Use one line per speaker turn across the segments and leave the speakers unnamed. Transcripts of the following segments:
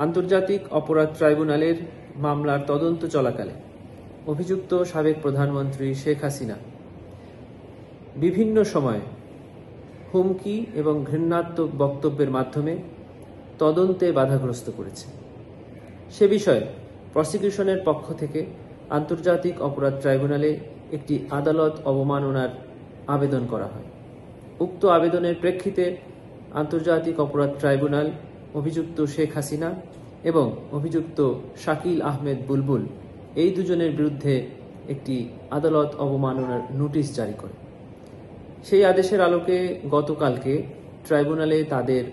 আন্তর্জাতিক অপরাধ ট্রাইব্যুনালের মামলার তদন্ত চলাকালে অভিযুক্ত সাবেক প্রধানমন্ত্রী শেখ হাসিনা বিভিন্ন সময়ে হুমকি এবং ঘৃণাত্মক বক্তব্যের মাধ্যমে তদন্তে বাধাগ্রস্ত করেছে। সে বিষয়ে প্রসিকিউশনের পক্ষ থেকে আন্তর্জাতিক অপরাধ ট্রাইব্যুনালে একটি আদালত অবমাননার আবেদন করা হয়। উক্ত আবেদনের প্রেক্ষিতে আন্তর্জাতিক অপরাধ ট্রাইব্যুনাল অভিযুক্ত শেখ হাসিনা এবং অভিযুক্ত শাকিল আহমেদ বুলবুল এই দুজনের বিরুদ্ধে একটি আদালত অবমাননার নোটিশ জারি করে। সেই আদেশের আলোকে গতকালকে ট্রাইব্যুনালে তাদের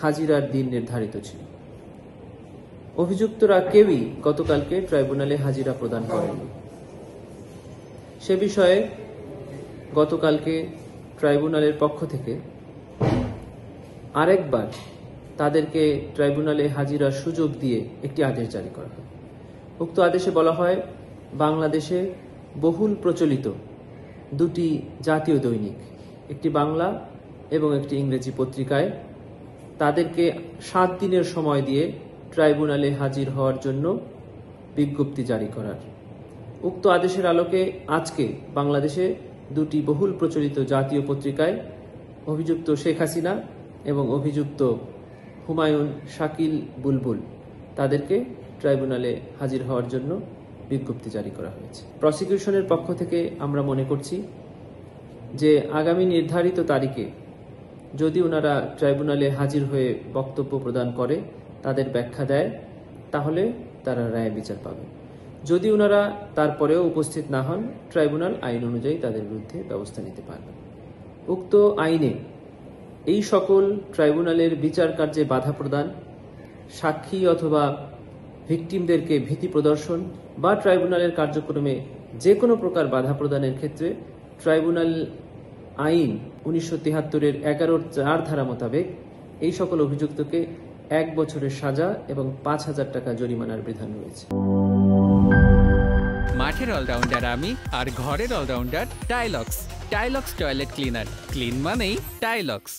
হাজিরার দিন নির্ধারিত ছিল। অভিযুক্তরা কেউই গতকালকে ট্রাইব্যুনালে হাজিরা প্রদান করেনি। সে বিষয়ে গতকালকে ট্রাইব্যুনালের পক্ষ থেকে আরেকবার তাদেরকে ট্রাইব্যুনালে হাজিরার সুযোগ দিয়ে একটি আদেশ জারি করা হয়। উক্ত আদেশে বলা হয়, বাংলাদেশে বহুল প্রচলিত দুটি জাতীয় দৈনিক, একটি বাংলা এবং একটি ইংরেজি পত্রিকায় তাদেরকে 7 দিনের সময় দিয়ে ট্রাইব্যুনালে হাজির হওয়ার জন্য বিজ্ঞপ্তি জারি করার। উক্ত আদেশের আলোকে আজকে বাংলাদেশে দুটি বহুল প্রচলিত জাতীয় পত্রিকায় অভিযুক্ত শেখ হাসিনা এবং অভিযুক্ত হুমায়ুন শাকিল বুলবুল তাদেরকে ট্রাইব্যুনালে হাজির হওয়ার জন্য বিজ্ঞপ্তি জারি করা হয়েছে। প্রসিকিউশনের পক্ষ থেকে আমরা মনে করছি যে আগামী নির্ধারিত তারিখে যদি ওনারা ট্রাইব্যুনালে হাজির হয়ে বক্তব্য প্রদান করে, তাদের ব্যাখ্যা দেয়, তাহলে তারা রায় বিচার পাবে। যদি ওনারা তারপরেও উপস্থিত না হন, ট্রাইব্যুনাল আইন অনুযায়ী তাদের বিরুদ্ধে ব্যবস্থা নিতে পারবে। উক্ত আইনে এই সকল ট্রাইব্যুনালের বিচার কার্যে বাধা প্রদান, সাক্ষী অথবা ভিকটিমদেরকে ভীতি প্রদর্শন বা ট্রাইব্যুনালের কার্যক্রমে যে কোনো প্রকার বাধা প্রদানের ক্ষেত্রে ট্রাইব্যুনাল আইন 1973-এর 11-4 ধারা মোতাবেক এই সকল অভিযুক্তকে 1 বছরের সাজা এবং 5,000 টাকা জরিমানার বিধান রয়েছে।
মাঠের অলরাউন্ডার আমি, আর ঘরের allrounder Tilex. Tilex toilet cleaner, clean মানেই টাইলক্স।